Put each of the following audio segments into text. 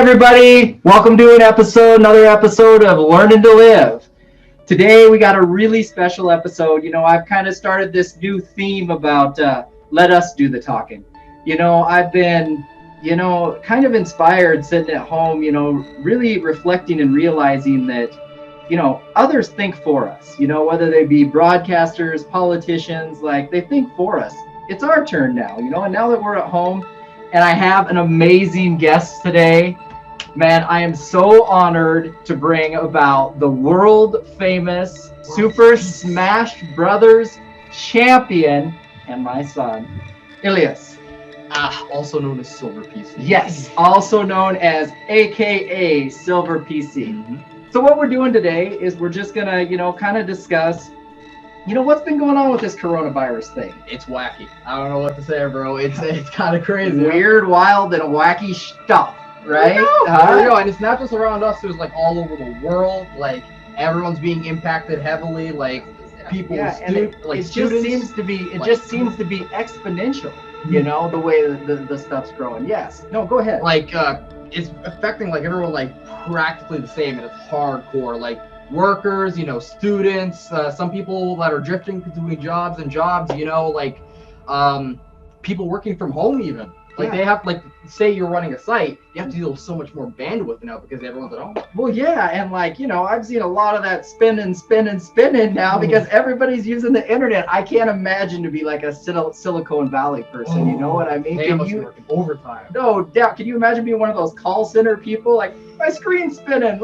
everybody. Welcome to another episode of Learning to Live. Today we got a really special episode. I've kind of started this new theme about let us do the talking. I've been, kind of inspired sitting at home, really reflecting and realizing that, others think for us, whether they be broadcasters, politicians, like they think for us. It's our turn now, and now that we're at home, and I have an amazing guest today. Man, I am so honored to bring about the world famous Super Smash Brothers champion and my son, Ilyas. Also known as Silver PC. Yes, also known as AKA Silver PC. Mm-hmm. So what we're doing today is we're just gonna, kind of discuss what's been going on with this coronavirus thing. It's wacky. I don't know what to say, bro. It's kind of crazy. Weird, wild, and wacky stuff, right? I know. And it's not just around us. It's like all over the world. Like everyone's being impacted heavily. Like people, it just seems to be exponential. The way the stuff's growing. Yes. No, go ahead. Like it's affecting like everyone like practically the same, and it's hardcore. Like workers, students, some people that are drifting between jobs, people working from home even. Like they have, like, say you're running a site, you have to deal with so much more bandwidth now because everyone's at home. Well, yeah, and I've seen a lot of that spinning now because everybody's using the internet. I can't imagine to be like a Silicon Valley person. You know what I mean? They must be working overtime. No doubt. Can you imagine being one of those call center people? Like my screen's spinning.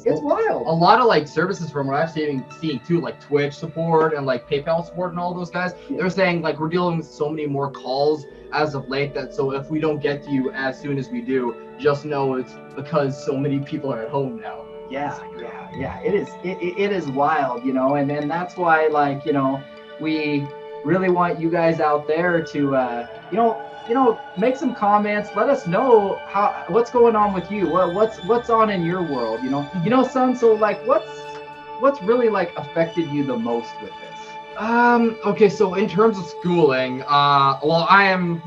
It's wild. A lot of like services from what I've seeing too, like Twitch support and like PayPal support and all those guys. Yeah. They're saying like we're dealing with so many more calls as of late that so if we don't get to you as soon as we do, just know it's because so many people are at home now. Yeah. It is wild, and then that's why we really want you guys out there to make some comments. Let us know what's going on with you. What's on in your world, son. So what's really affected you the most with this? Okay, so in terms of schooling, I'm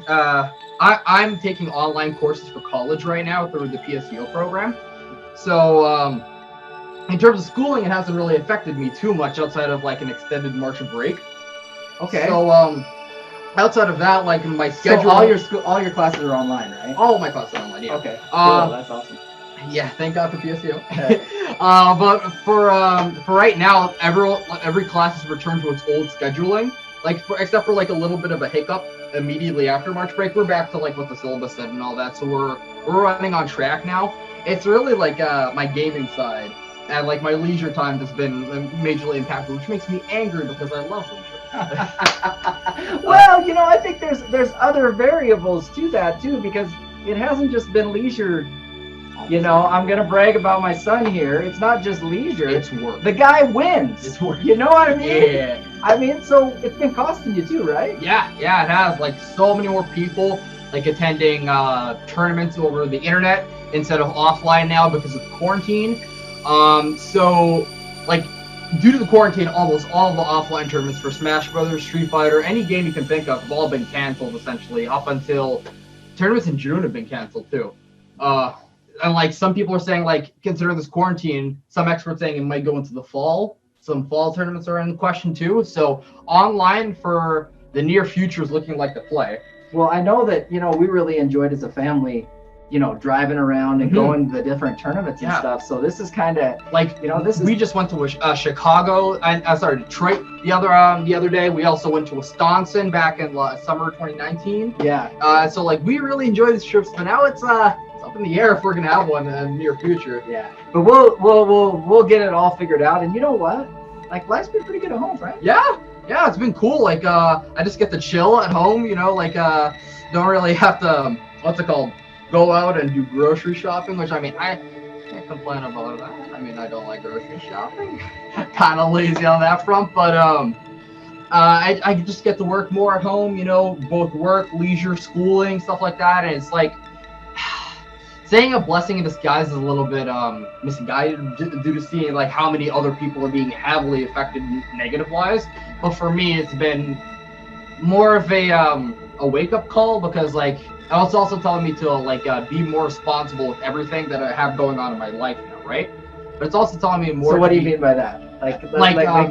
taking online courses for college right now through the PSEO program. So in terms of schooling, it hasn't really affected me too much outside of like an extended March break. Okay. So outside of that, like my schedule. So all your classes are online, right? All of my classes are online. Yeah. Okay. Cool. That's awesome. Yeah, thank God for PSEO. But for right now, every class has returned to its old scheduling. Except for like a little bit of a hiccup immediately after March break, we're back to like what the syllabus said and all that. So we're running on track now. It's really like my gaming side and like my leisure time has been majorly impacted, which makes me angry because I love leisure. Well, I think there's other variables to that too, because it hasn't just been leisure. I'm gonna brag about my son here. It's not just leisure. It's work. The guy wins. It's work. You know what I mean? Yeah. I mean, so it's been costing you too, right? Yeah, it has. Like so many more people like attending tournaments over the internet instead of offline now because of quarantine. So like due to the quarantine, almost all of the offline tournaments for Smash Brothers, Street Fighter, any game you can think of have all been canceled essentially up until tournaments in June have been canceled too. And like some people are saying, like, consider this quarantine, some experts saying it might go into the fall. Some fall tournaments are in question too. So online for the near future is looking like the play. Well, I know that, we really enjoyed as a family, driving around and going to the different tournaments and stuff. So this is kind of like, we just went to Chicago, Detroit the other day. We also went to Wisconsin back in summer 2019. Yeah. So like we really enjoyed these trips, but now it's up in the air if we're gonna have one in the near future. Yeah, but we'll get it all figured out. And you know what? Like life's been pretty good at home, right? Yeah, it's been cool. Like I just get to chill at home. Don't really have to go out and do grocery shopping. Which I mean, I can't complain about that. I mean, I don't like grocery shopping. Kind of lazy on that front, but I just get to work more at home. Both work, leisure, schooling, stuff like that, and it's like. Saying a blessing in disguise is a little bit misguided due to seeing like how many other people are being heavily affected negative wise. But for me, it's been more of a wake up call, because like it's also telling me to like be more responsible with everything that I have going on in my life now, right? But it's also telling me more. So what to do you be, mean by that?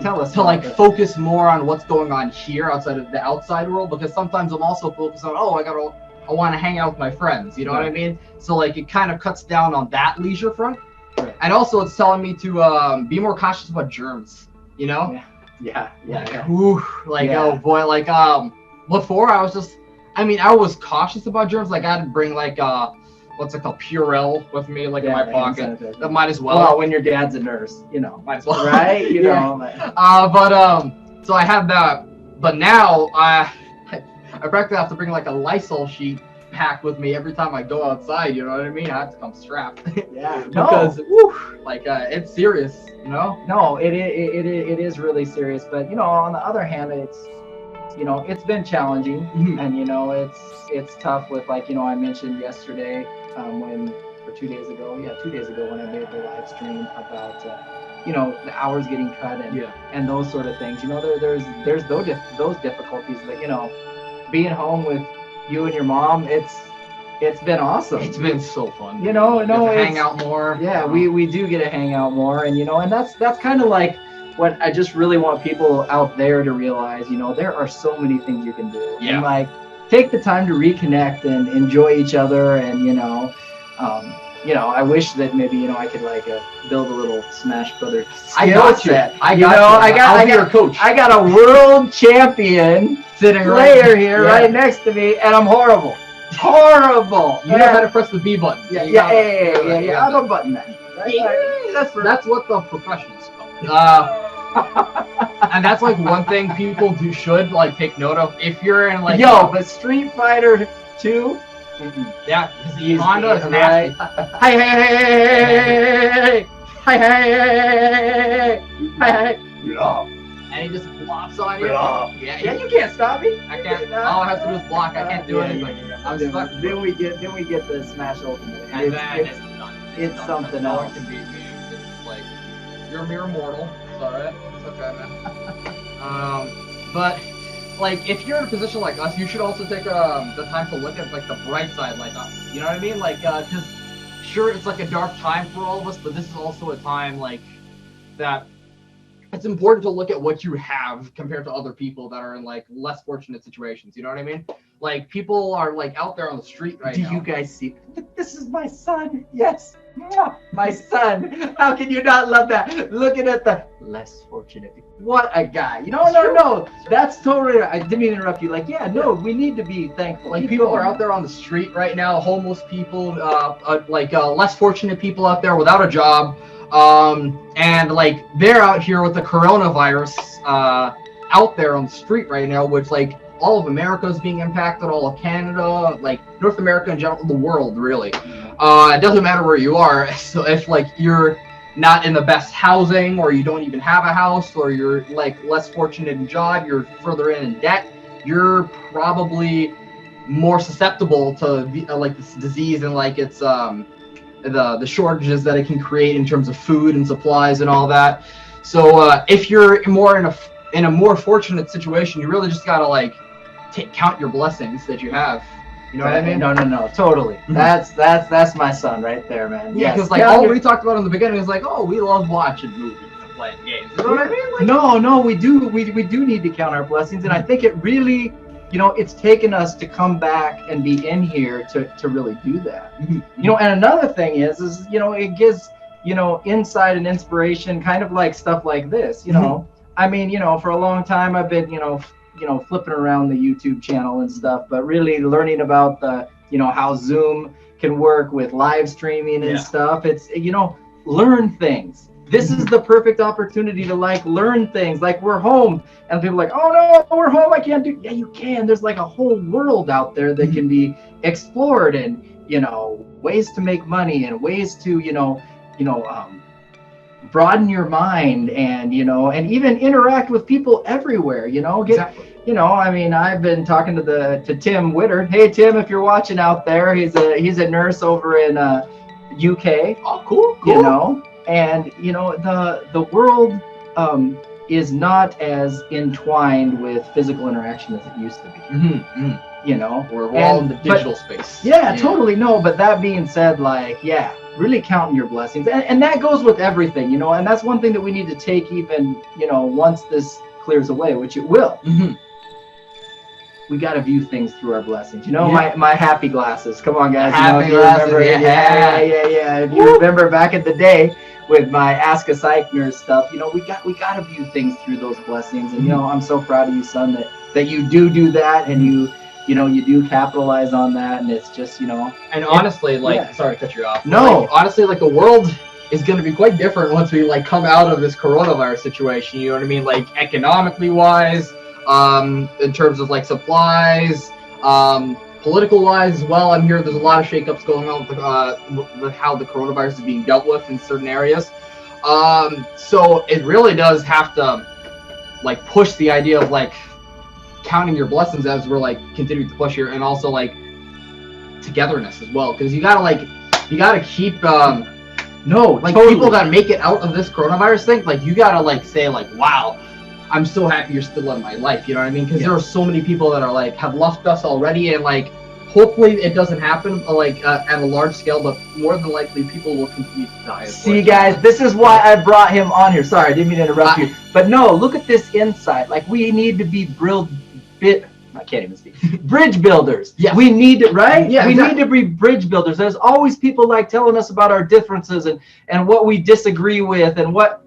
Tell us to like focus more on what's going on here outside of the outside world, because sometimes I'm also focused on, I want to hang out with my friends, you know what I mean? So like it kind of cuts down on that leisure front. Right. And also it's telling me to be more cautious about germs, you know? Yeah. Ooh, oh boy, like before I was just, I was cautious about germs. Like I had to bring like what's it called, Purell with me, like in my pocket. That might as well. Well, when your dad's a nurse, you know, might as well, right? You know. But so I have that. But now I practically have to bring like a Lysol sheet pack with me every time I go outside. You know what I mean? I have to come strapped. Yeah. Because it's serious. You know? No, it is really serious. But you know, on the other hand, it's been challenging, and you know, it's tough with, like, you know, I mentioned yesterday or 2 days ago when I made the live stream about you know, the hours getting cut and those sort of things. You know, there's those difficulties, but you know, being home with you and your mom, it's been awesome. It's been so fun. You know, hang out more. Yeah, we do get to hang out more, and you know, and that's kind of like what I just really want people out there to realize. You know, there are so many things you can do. Yeah. And like, take the time to reconnect and enjoy each other, and you know, I wish that maybe, you know, I could like build a little Smash Brothers skill set. I got your coach. I got a world champion sitting player here right next to me, and I'm horrible. You know how to press the B button. Yeah. I'm a button man. That's what the professionals call. And that's like one thing people should like take note of. If you're in like but Street Fighter 2. Yeah, because Honda is nasty. Hey. And he just flops on you. Yeah, you can't stop me. I can't. All I have to do is block. I can't do anything. I'm stuck. Then we get the Smash Ultimate. And then it's done. It's something else. No one can beat me. It's like, you're a mere mortal. It's alright. It's okay, man. But like, if you're in a position like us, you should also take the time to look at like the bright side, like us. You know what I mean? Like, because sure, it's like a dark time for all of us, but this is also a time like that. It's important to look at what you have compared to other people that are in like less fortunate situations. You know what I mean? Like, people are like out there on the street right now. Do you guys see? This is my son. Yes, my son. How can you not love that? Looking at the less fortunate. What a guy. You know, no. That's totally. I didn't mean to interrupt you. Like, we need to be thankful. Like, people are out there on the street right now. Homeless people, less fortunate people out there without a job. And like, they're out here with the coronavirus out there on the street right now, which like all of America is being impacted, all of Canada, like North America in general, the world really. It doesn't matter where you are. So if like you're not in the best housing, or you don't even have a house, or you're like less fortunate in job, you're further in debt, you're probably more susceptible to like this disease, and like it's the shortages that it can create in terms of food and supplies and all that. So if you're more in a more fortunate situation, you really just gotta like count your blessings that you have. You know what I mean? No, totally. That's my son right there, man. Yeah, because like all we talked about in the beginning is like, oh, we love watching movies and playing games. You know what I mean? Like, no, we do need to count our blessings, and I think it really, you know, it's taken us to come back and be in here to really do that. You know, and another thing is, you know, it gives, you know, insight and inspiration, kind of like stuff like this, you know. I mean, you know, for a long time I've been, you know, flipping around the YouTube channel and stuff, but really learning about the, you know, how Zoom can work with live streaming and stuff. It's, you know, learn things. This is the perfect opportunity to like learn things. Like, we're home, and people are like, oh no, we're home, I can't do. Yeah, you can. There's like a whole world out there that can be explored, and, you know, ways to make money, and ways to, you know, broaden your mind, and, you know, and even interact with people everywhere, you know. You know, I mean, I've been talking to Tim Witter. Hey Tim, if you're watching out there, he's a nurse over in UK. Oh, cool. You know, and you know, the world is not as entwined with physical interaction as it used to be. You know, we're all in the digital space. Yeah, totally. No, but that being said, like, yeah, really counting your blessings, and that goes with everything, you know, and that's one thing that we need to take, even, you know, once this clears away, which it will. We got to view things through our blessings. You know, my happy glasses. Come on, guys. Happy you know, if you glasses, remember, yeah. If you remember back in the day with my Ask a Psych Nurse stuff, you know, we got to view things through those blessings. And you know, I'm so proud of you, son, that you do that, and you know, you do capitalize on that, and it's just, you know. And honestly, like, sorry to cut you off. No. Like, honestly, like, the world is going to be quite different once we, like, come out of this coronavirus situation. You know what I mean? Like, economically wise, in terms of, like, supplies, political wise as well. I'm hearing there's a lot of shakeups going on with how the coronavirus is being dealt with in certain areas. So it really does have to, like, push the idea of, like, counting your blessings as we're, like, continuing to push here, and also, like, togetherness as well, because you gotta keep people that make it out of this coronavirus thing, like, you gotta, like, say, like, wow, I'm so happy you're still in my life, you know what I mean? Because there are so many people that are, like, have left us already, and, like, hopefully it doesn't happen, like, at a large scale, but more than likely people will continue to die. See, guys, this is why I brought him on here. Sorry, I didn't mean to interrupt you. But no, look at this insight. Like, we need to be I can't even speak. Bridge builders. Yeah. We need to, right? Yeah, we need to be bridge builders. There's always people, like, telling us about our differences and what we disagree with, and what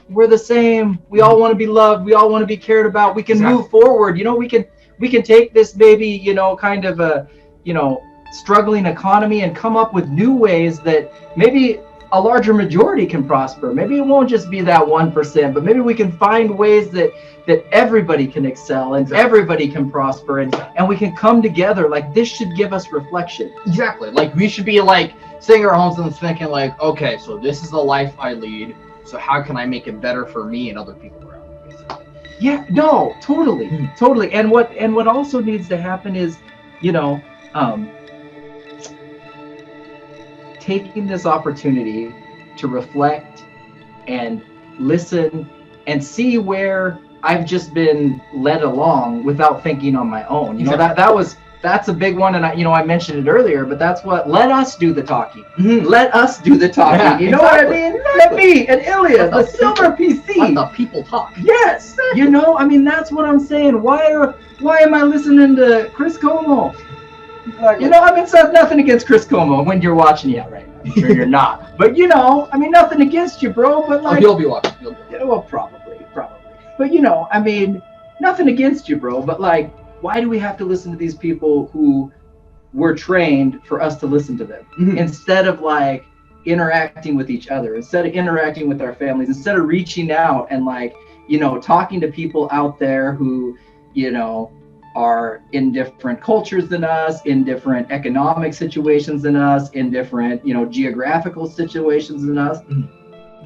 we're the same. We all want to be loved. We all want to be cared about. We can move forward. You know, we can take this, maybe, you know, kind of a, you know, struggling economy, and come up with new ways that maybe a larger majority can prosper. Maybe it won't just be that 1%, but maybe we can find ways that everybody can excel, and everybody can prosper, and we can come together. Like, this should give us reflection. Exactly. Like, we should be, like, sitting in our homes and thinking, like, okay, so this is the life I lead, so how can I make it better for me and other people around me, basically. Yeah, no, totally. Totally. And what also needs to happen is, you know, taking this opportunity to reflect and listen and see where I've just been led along without thinking on my own. You know, that's a big one, and I mentioned it earlier, but that's what, let us do the talking. Let us do the talking. Yeah, you know what I mean? Let me and Ilyas, the silver PC. Let the people talk. Yes. You know, I mean, that's what I'm saying. Why am I listening to Chris Como? Exactly. You know, I mean, so nothing against Chris Como when you're watching right now. I'm sure you're not. But, you know, I mean, nothing against you, bro. But, like, he'll be watching. Well, probably. But, you know, I mean, nothing against you, bro. But, like, why do we have to listen to these people who were trained for us to listen to them instead of, like, interacting with each other, instead of interacting with our families, instead of reaching out and, like, you know, talking to people out there who, you know, are in different cultures than us, in different economic situations than us, in different, you know, geographical situations than us.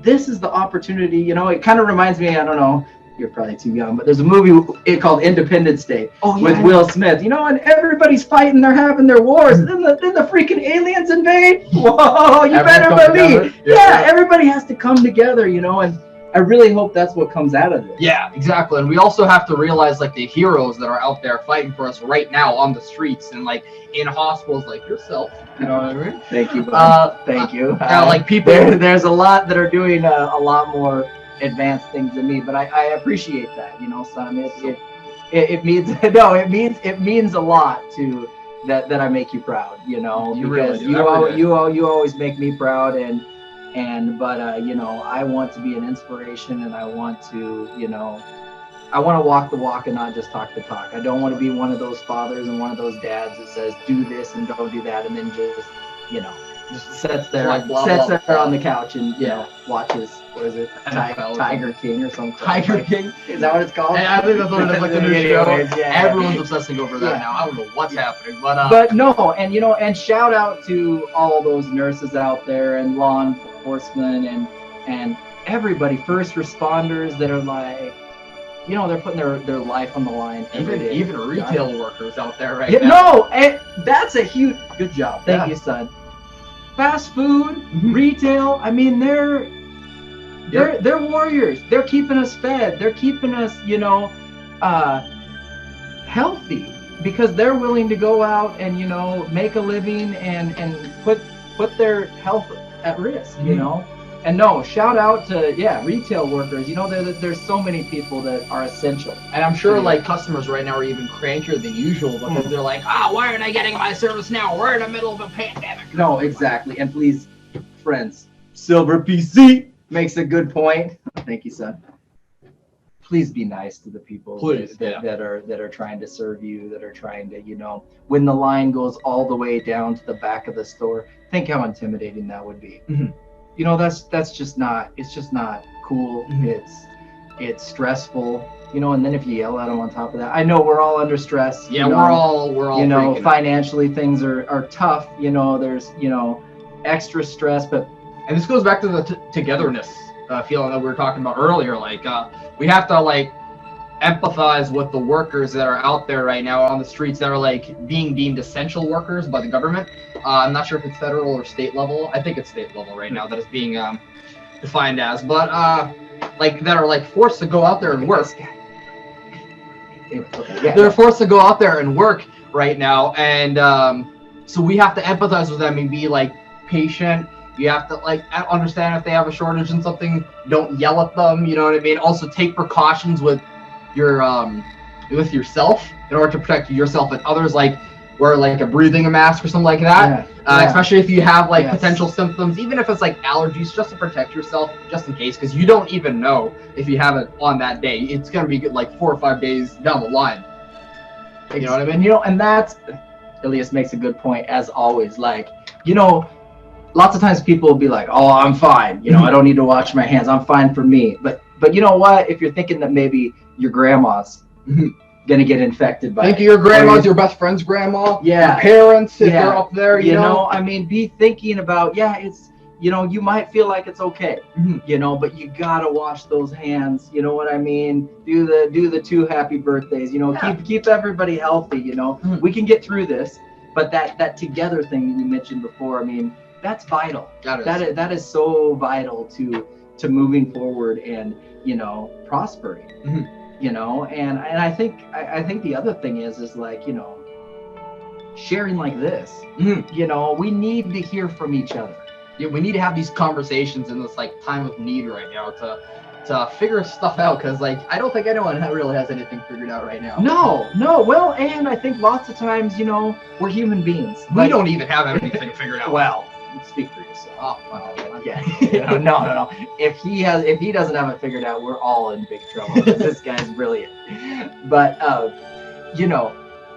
This is the opportunity. You know, it kind of reminds me, I don't know, you're probably too young, but there's a movie called Independence Day with Will Smith, you know, and everybody's fighting, they're having their wars, and then the freaking aliens invade. Whoa, you better believe. Yeah, everybody has to come together, you know, and I really hope that's what comes out of it. Yeah, exactly. And we also have to realize, like, the heroes that are out there fighting for us right now on the streets and, like, in hospitals, like yourself. You know what I mean? Thank you, bud. Thank you. Like, people. There's a lot that are doing a lot more advanced things than me, but I appreciate that, you know, son. It means it means a lot to that I make you proud, you know, because you always make me proud, but you know, I want to be an inspiration, and I want to, you know, I want to walk the walk and not just talk the talk. I don't want to be one of those fathers and one of those dads that says do this and don't do that, and then just, you know, just sits there on the couch and, you know, watches, what is it, Tiger King or something. Tiger King? Is that what it's called? I think that's what it is, like the new show. Everyone's obsessing over that now. I don't know what's happening, but no, and, you know, and shout out to all those nurses out there and law enforcement and everybody, first responders that are, like, you know, they're putting their life on the line every day. Even retail workers out there right now. No, and that's a huge, good job. Thank you, son. Fast food, retail, I mean, they're They're warriors. They're keeping us fed. They're keeping us, healthy, because they're willing to go out and make a living and put their health at risk. And no, shout out to retail workers. There's so many people that are essential. And I'm sure like customers right now are even crankier than usual because they're like, why aren't I getting my service now? We're in the middle of a pandemic. No, exactly. And please, friends, Silver PC makes a good point. Thank you, son. Please be nice to the people that are trying to serve you, that are trying to, when the line goes all the way down to the back of the store, think how intimidating that would be. That's just not, it's just not cool. It's stressful, and then if you yell at them on top of that, I know we're all under stress. Yeah, we're all financially things are tough. There's, extra stress, and this goes back to the togetherness feeling that we were talking about earlier. Like, we have to like empathize with the workers that are out there right now on the streets that are like being deemed essential workers by the government. I'm not sure if it's federal or state level. I think it's state level right now that is being defined as, but like that are like forced to go out there and work. They're forced to go out there and work right now, and so we have to empathize with them and be like patient. You have to like understand if they have a shortage in something. Don't yell at them. You know what I mean? Also take precautions with your with yourself in order to protect yourself and others. Like wear like a breathing mask or something like that. Especially if you have like potential symptoms, even if it's like allergies, just to protect yourself, just in case, because you don't even know if you have it on that day. It's gonna be like 4 or 5 days down the line. You know what I mean? And that's, Ilyas makes a good point as always. Like, lots of times people will be like, "Oh, I'm fine. I don't need to wash my hands. I'm fine for me." But you know what? If you're thinking that maybe your grandma's gonna get infected by, think of your grandma's, your best friend's grandma, your parents if they're up there. You know, I mean, be thinking about it's. You might feel like it's okay, but you gotta wash those hands. You know what I mean? Do the 2 happy birthdays. Keep everybody healthy. We can get through this. But that together thing that you mentioned before, I mean, that's vital. That is so vital to moving forward and prospering. And I think the other thing is like sharing like this. We need to hear from each other. Yeah, we need to have these conversations in this like time of need right now to figure stuff out, because like I don't think anyone really has anything figured out right now. No. Well, and I think lots of times we're human beings. We don't even have anything figured out. Well, speak for yourself. Oh, well, yeah. No. If he doesn't have it figured out, we're all in big trouble. This guy's brilliant. But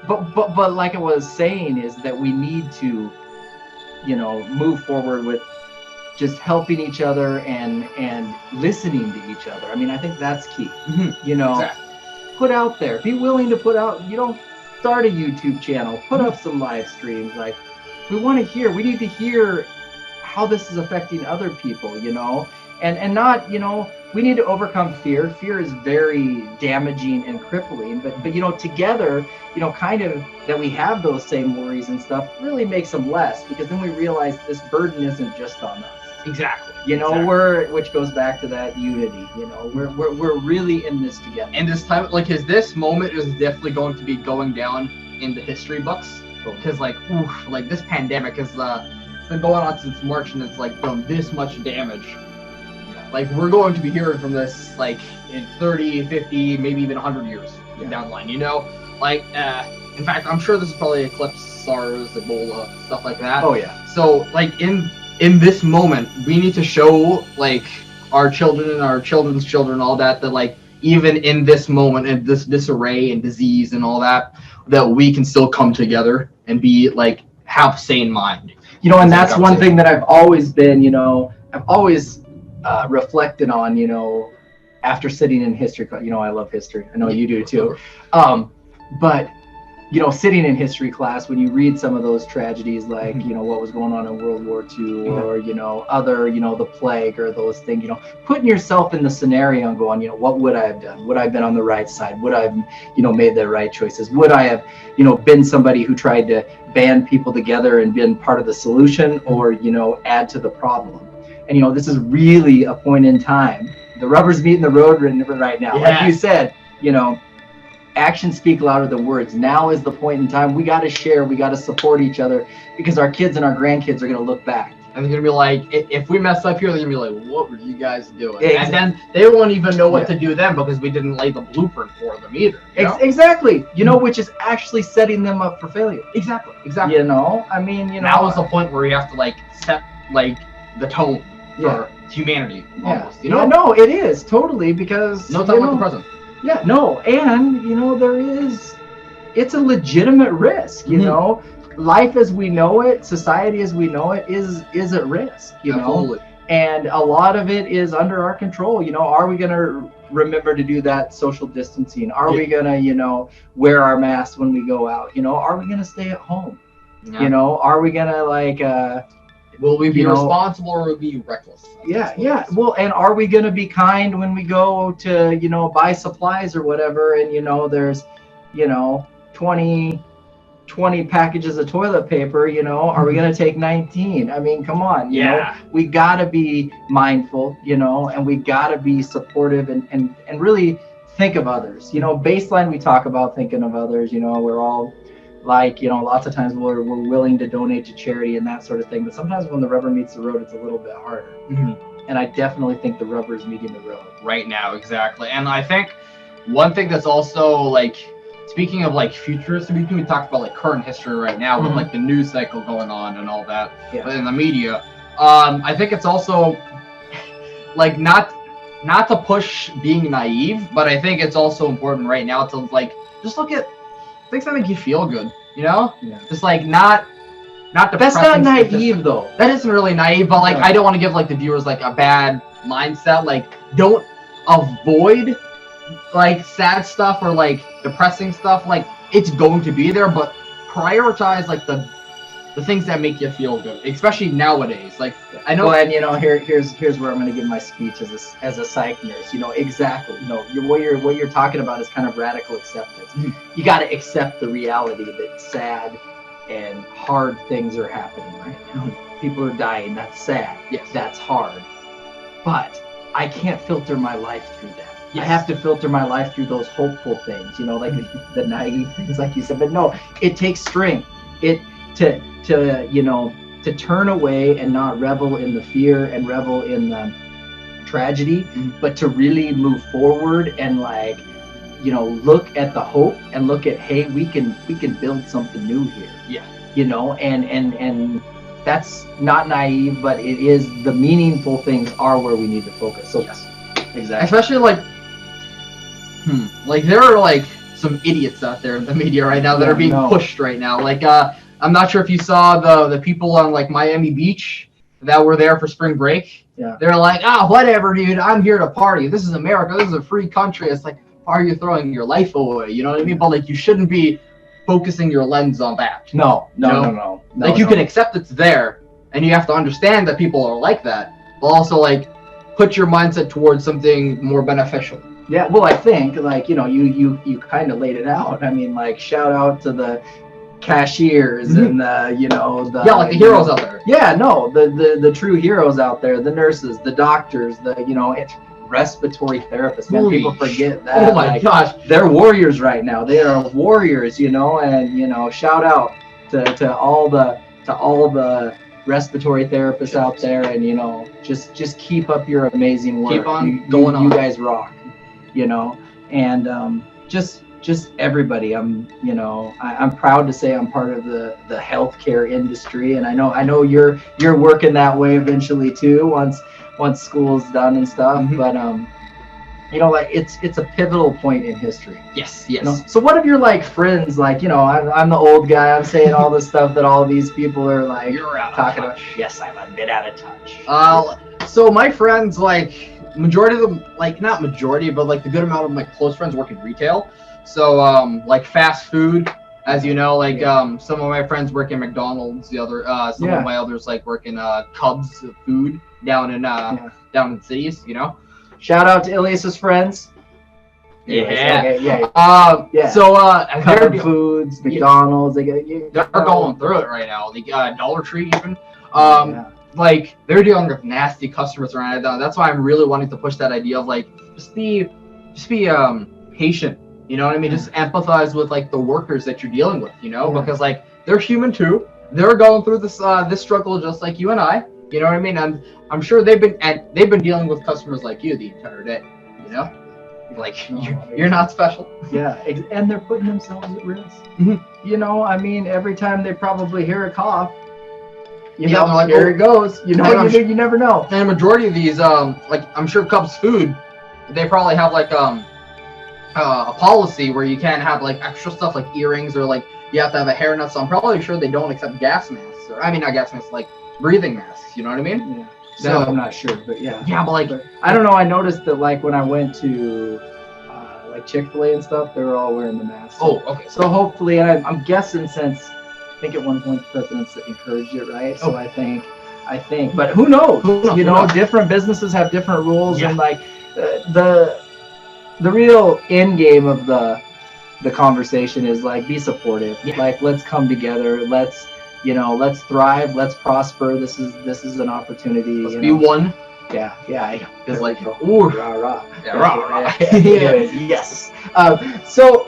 but like I was saying, is that we need to move forward with just helping each other and listening to each other. I mean, I think that's key. Exactly. Put out there, be willing to put out, start a YouTube channel, put up some live streams. Like, we need to hear how this is affecting other people, and not, we need to overcome fear. Fear is very damaging and crippling, but together, kind of that we have those same worries and stuff really makes them less, because then we realize this burden isn't just on us. Exactly. Which goes back to that unity. We're really in this together. And this time, like, this moment is definitely going to be going down in the history books, because like this pandemic has been going on since March, and it's like done this much damage. Like, we're going to be hearing from this like in 30, 50, maybe even 100 years down the line. Like, in fact, I'm sure this is probably eclipse SARS, Ebola, stuff like that. Oh yeah. So like in this moment, we need to show like our children and our children's children, all that like even in this moment and this disarray and disease and all that we can still come together and be like have sane mind. And that's one thing that I've always been, I've always reflected on, after sitting in history class. I love history. I know you do too. But sitting in history class, when you read some of those tragedies, like what was going on in World War II, or other the plague or those things, putting yourself in the scenario and going, what would I have done? Would I have been on the right side? Would I have made the right choices? Would I have been somebody who tried to band people together and been part of the solution, or add to the problem? And this is really a point in time. The rubber's meeting the road right now. Yeah. Like you said, actions speak louder than words. Now is the point in time. We got to share. We got to support each other, because our kids and our grandkids are going to look back. And they're going to be like, if we mess up here, they're going to be like, what were you guys doing? And then they won't even know what to do then, because we didn't lay the blueprint for them either. Exactly. Which is actually setting them up for failure. Exactly. I mean, now is the point where you have to set the tone for humanity. Almost, no, it is totally, because no time like the present. Yeah, no, and it's a legitimate risk. Life as we know it, society as we know it, is at risk. Absolutely. And a lot of it is under our control. Are we gonna remember to do that social distancing? Are we gonna wear our masks when we go out? Are we gonna stay at home? Yeah. Are we gonna will we be responsible, or will we be reckless? Yeah. Well, and are we going to be kind when we go to, buy supplies or whatever, and, there's, 20 packages of toilet paper, are we going to take 19? I mean, come on, we got to be mindful, and we got to be supportive and really think of others. Baseline, we talk about thinking of others, we're all lots of times we're willing to donate to charity and that sort of thing. But sometimes when the rubber meets the road, it's a little bit harder. And I definitely think the rubber is meeting the road. Right now, exactly. And I think one thing that's also, speaking of, futuristic, we talked about, current history right now with, the news cycle going on and all that in the media. I think it's also, not to push being naive, but I think it's also important right now to, just look at things that make you feel good, just not the. That's not naive though. That isn't really naive, but I don't want to give the viewers a bad mindset. Don't avoid sad stuff or depressing stuff. It's going to be there, but prioritize the things that make you feel good, especially nowadays. I know. Well, and here's where I'm going to give my speech as a psych nurse. Exactly. What you're talking about is kind of radical acceptance. You got to accept the reality that sad and hard things are happening right now. People are dying. That's sad. Yes. That's hard. But I can't filter my life through that. Yes. I have to filter my life through those hopeful things. The naive things, like you said. But no, it takes strength. To turn away and not revel in the fear and revel in the tragedy, but to really move forward and look at the hope and look at, hey, we can build something new here. Yeah. And that's not naive, but it is, the meaningful things are where we need to focus. So yes, exactly. Especially there are some idiots out there in the media right now that are being pushed right now. I'm not sure if you saw the people on Miami Beach that were there for spring break. Yeah. They're whatever, dude. I'm here to party. This is America. This is a free country. It's why are you throwing your life away? You know what I mean? But you shouldn't be focusing your lens on that. No. You can accept it's there, and you have to understand that people are like that, but also put your mindset towards something more beneficial. Yeah. Well, I think you kind of laid it out. I mean, shout out to the cashiers and the the heroes out there. The true heroes out there, the nurses, the doctors, it's respiratory therapists. Man, people forget that. Oh my gosh, they're warriors right now. They are warriors, and shout out to all the respiratory therapists out there, and just keep up your amazing work. Keep on going on. You guys rock, and just everybody. I'm proud to say I'm part of the healthcare industry, and I know you're working that way eventually too, once school's done and stuff. But it's a pivotal point in history. Yes. So what of your friends? I'm the old guy. I'm saying all this stuff that all these people are you're out talking of touch. about. Yes, I'm a bit out of touch. So my friends, majority of them, not majority, but the good amount of my close friends work in retail. So fast food, as you know, some of my friends work in McDonald's. The other some of my others work in Cubs food down in cities. Shout out to Ilyas's friends. Yeah. Yeah. So Cub Foods, McDonald's, they're going through it right now. Dollar Tree even. like they're dealing with nasty customers around it. That's why I'm really wanting to push that idea of like just be patient. You know what I mean? Just empathize with like the workers that you're dealing with. You know, because like they're human too. They're going through this this struggle just like you and I. You know what I mean? And I'm sure they've been dealing with customers like you the entire day. You know, like you're not special. Yeah, and they're putting themselves at risk. You know, I mean, every time they probably hear a cough, you know, like, here it goes. You know, you never know. And the majority of these, like I'm sure Cubs Food, they probably have like a policy where you can't have like extra stuff like earrings or like you have to have a hairnet. So I'm probably sure they don't accept gas masks, or I mean not gas masks, like breathing masks. You know what I mean? Yeah. So I'm not sure, but yeah. Yeah, but like I don't know. I noticed that like when I went to like Chick-fil-A and stuff, they were all wearing the masks. Oh, okay. So hopefully, and I'm guessing since I think at one point the president's encouraged it, right? So I think, but who knows? You know, different businesses have different rules, and like the real end game of the conversation is like be supportive. Like let's come together. Let's thrive. Let's prosper. This is an opportunity. Let's be one. Yeah. It's like ooh, rah rah. Yeah, rah. Yes. So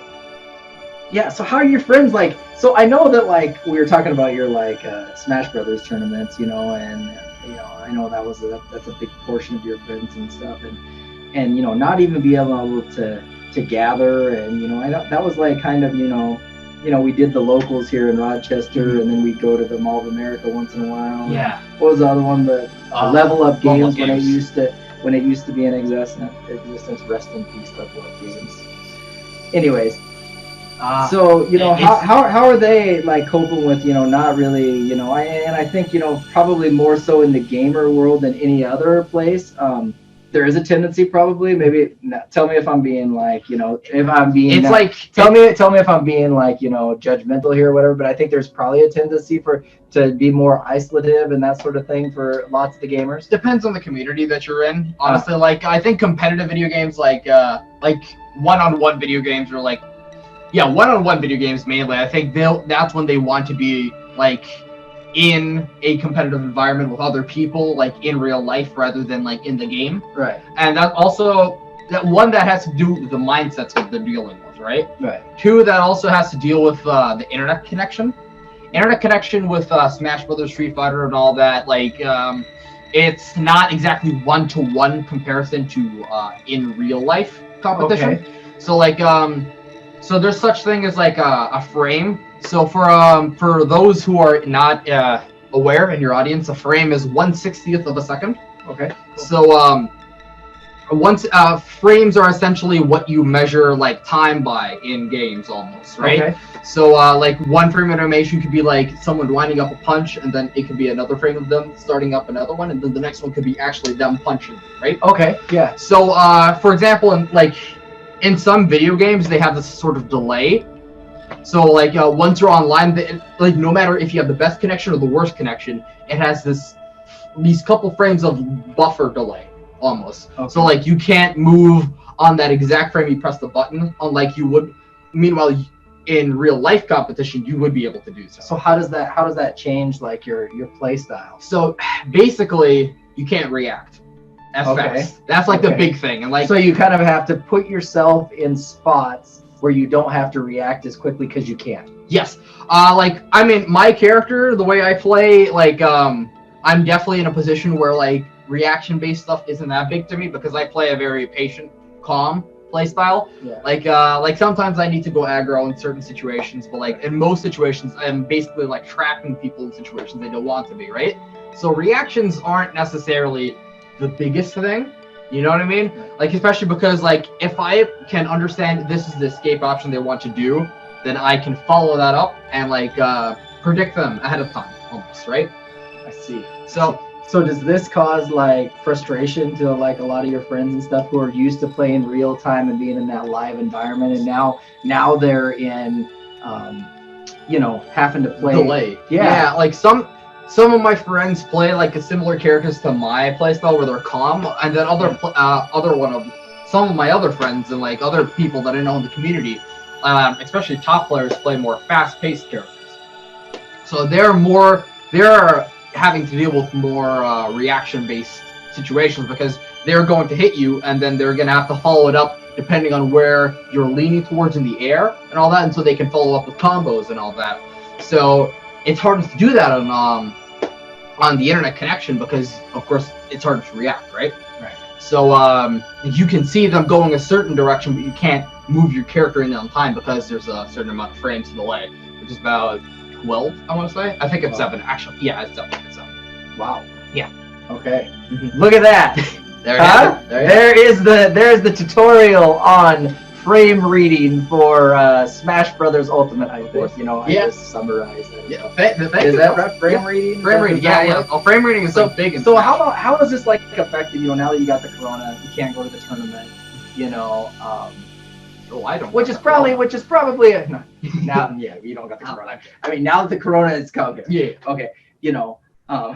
how are your friends like? So I know that like we were talking about your like Smash Brothers tournaments, you know, and you know I know that's a big portion of your friends and stuff, and you know not even be able to gather, and you know I know that was like kind of you know we did the locals here in Rochester, and then we go to the Mall of America once in a while. Yeah. What was the other one? The Level Up Games when it used to be in existence. Rest in peace, Level Up Games. Anyways. So you know how are they like coping with not really I think probably more so in the gamer world than any other place. There is a tendency probably maybe tell me if I'm being like if I'm being tell me if I'm being like judgmental here or whatever, but I think there's probably a tendency to be more isolative and that sort of thing for lots of the gamers. Depends on the community that you're in, honestly. Like I think competitive video games like one-on-one video games are like one-on-one video games mainly. I think that's when they want to be like in a competitive environment with other people, like in real life rather than like in the game. Right. And that also that has to do with the mindsets that they're dealing with, right? Right. Two, that also has to deal with the internet connection. Internet connection with Smash Brothers, Street Fighter, and all that. Like it's not exactly one-to-one comparison to in real life competition. Okay. So like so there's such thing as like a frame. So for those who are not aware in your audience, a frame is 1/60th of a second. Okay. So frames are essentially what you measure like time by in games almost, right? Okay. So like one frame of animation could be like someone winding up a punch, and then it could be another frame of them starting up another one, and then the next one could be actually them punching, right? Okay. Yeah. So for example, in some video games, they have this sort of delay. So like once you're online, like no matter if you have the best connection or the worst connection, it has these couple frames of buffer delay almost. Okay. So like you can't move on that exact frame you press the button, unlike you would. Meanwhile, in real life competition, you would be able to do so. So how does that change like your play style? So basically, you can't react as fast. That's like the big thing, and like so you kind of have to put yourself in spots where you don't have to react as quickly because you can't. Yes. Like I mean, my character, the way I play, like I'm definitely in a position where like reaction-based stuff isn't that big to me because I play a very patient, calm play style. Yeah. Like sometimes I need to go aggro in certain situations, but like in most situations, I'm basically like trapping people in situations they don't want to be, right? So reactions aren't necessarily the biggest thing. You know what I mean? Like, especially because, like, if I can understand this is the escape option they want to do, then I can follow that up and, like, predict them ahead of time, almost, right? I see. So does this cause, like, frustration to, like, a lot of your friends and stuff who are used to playing real time and being in that live environment, and now they're in, having to play... delay. Yeah, like, some of my friends play like a similar characters to my playstyle where they're calm, and then some of my other friends and like other people that I know in the community, especially top players, play more fast-paced characters. So they're having to deal with more reaction-based situations because they're going to hit you and then they're going to have to follow it up depending on where you're leaning towards in the air and all that, and so they can follow up with combos and all that. So it's hard to do that on the internet connection because, of course, it's hard to react, right? Right. So you can see them going a certain direction, but you can't move your character in on time because there's a certain amount of frames delay, which is about 12, I want to say. I think it's 7, actually. Yeah, it's 7. Wow. Yeah. Okay. Look at that. There's there's the tutorial on frame reading for Smash Brothers Ultimate. I think I just summarized it. Yeah. Is that right? Frame reading? Frame reading. Yeah. Well, frame reading is so big. So how is this like affected? Now that you got the corona, you can't go to the tournament. I don't. Which is probably now. Yeah, you don't got the corona. I mean, now that the corona is coming. Yeah. Okay.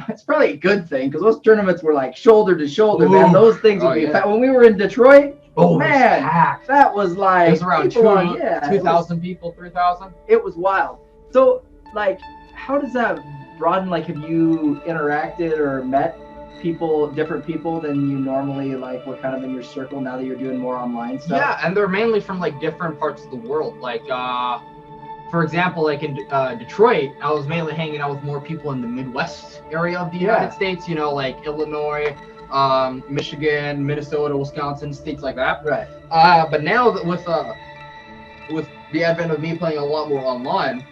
It's probably a good thing because those tournaments were like shoulder to shoulder, man. Those things would be when we were in Detroit. Oh man, that was like it was around 2,000 people, 3,000. It was wild. So, like, how does that broaden? Like, have you interacted or met different people than you normally like were kind of in your circle now that you're doing more online stuff? Yeah, and they're mainly from like different parts of the world. Like, for example, like in Detroit, I was mainly hanging out with more people in the Midwest area of the United States. Like Illinois, Michigan, Minnesota, Wisconsin, states like that. Right. But now that with the advent of me playing a lot more online,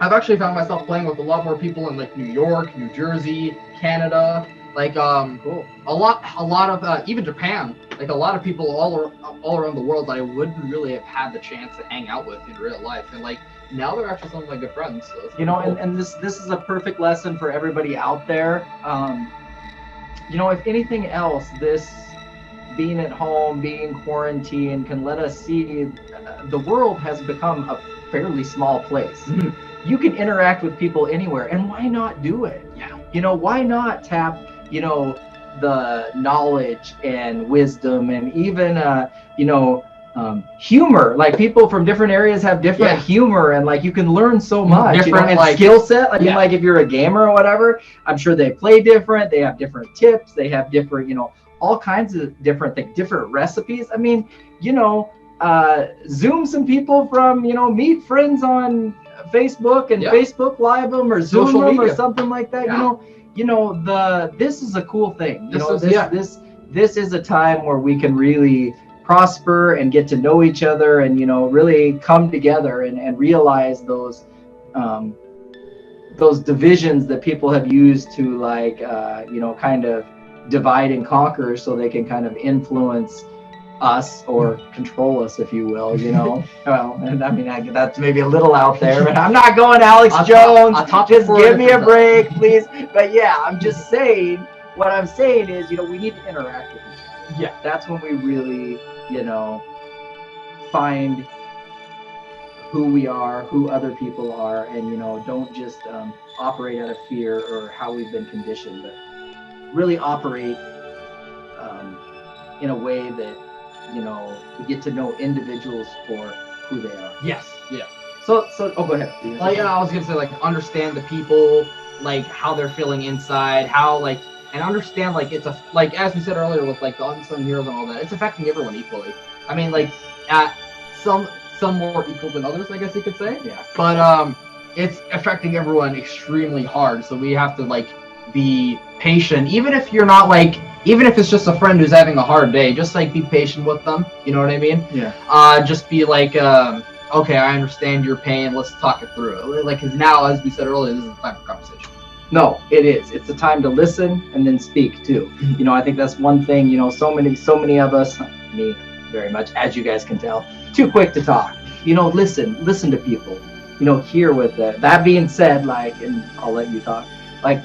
I've actually found myself playing with a lot more people in like New York, New Jersey, Canada, like cool. a lot of even Japan, like a lot of people all around the world that I wouldn't really have had the chance to hang out with in real life, and like now they're actually some of my good friends. So cool. And this is a perfect lesson for everybody out there. If anything else, this being at home, being quarantined can let us see the world has become a fairly small place. Mm-hmm. You can interact with people anywhere, and why not do it? Yeah. Why not tap, the knowledge and wisdom and even, humor. Like people from different areas have different humor, and like you can learn so much. Different and skill set. I mean, like if you're a gamer or whatever, I'm sure they play different. They have different tips. They have different, all kinds of different things, different recipes. I mean, Zoom some people from, meet friends on Facebook and Facebook Live them or Zoom Social them media. or something like that. This is a cool thing. This is a time where we can really prosper and get to know each other and really come together and realize those divisions that people have used to like kind of divide and conquer so they can kind of influence us or control us, if you will. Well, and I mean that's maybe a little out there, but I'm not going Alex Jones. Just give me a break, please. But yeah, I'm just saying, what I'm saying is, we need to interact with each other. Yeah, that's when we really find who we are, who other people are, and don't just operate out of fear or how we've been conditioned, but really operate in a way that we get to know individuals for who they are. Yes. Yeah. So go ahead. I was gonna say, like, understand the people, like how they're feeling inside, how like, and understand like it's as we said earlier with like the unsung heroes and all that, it's affecting everyone equally. I mean, like some more equal than others, I guess you could say. Yeah. But it's affecting everyone extremely hard. So we have to like be patient, even if it's just a friend who's having a hard day. Just like be patient with them. You know what I mean? Yeah. Just be like, okay, I understand your pain. Let's talk it through. Like, because now, as we said earlier, this is the time for conversation. No, it is. It's a time to listen and then speak too. I think that's one thing. So many of us, me very much, as you guys can tell, too quick to talk. Listen to people. Hear with that. That being said, like, and I'll let you talk. Like,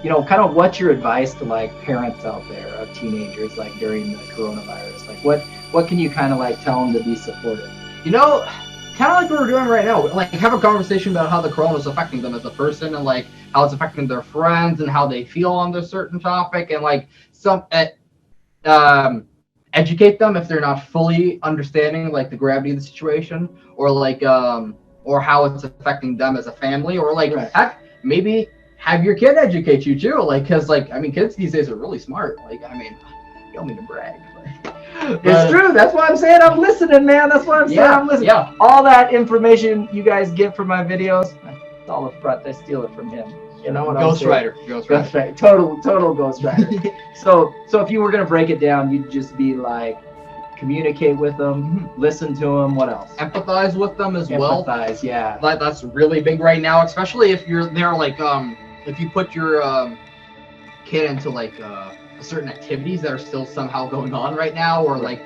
kind of what's your advice to like parents out there of teenagers like during the coronavirus? Like, what can you kind of like tell them to be supportive? Kind of like what we're doing right now. Like, have a conversation about how the corona is affecting them as a person, and like how it's affecting their friends and how they feel on this certain topic, and like educate them if they're not fully understanding like the gravity of the situation, or like or how it's affecting them as a family, or like heck, maybe have your kid educate you too. Like, because like I mean, kids these days are really smart. Like, I mean, I don't mean to brag. It's true. That's why I'm saying I'm listening, man. That's why I'm saying I'm listening. Yeah. All that information you guys get from my videos, it's all a front. I steal it from him. You know what I'm saying? Ghost Rider. Total Ghost Rider. So if you were gonna break it down, you'd just be like, communicate with them, listen to them. What else? Empathize with them as well. Empathize, yeah. That's really big right now, especially if you're there. Like, if you put your kid into like certain activities that are still somehow going on right now, or like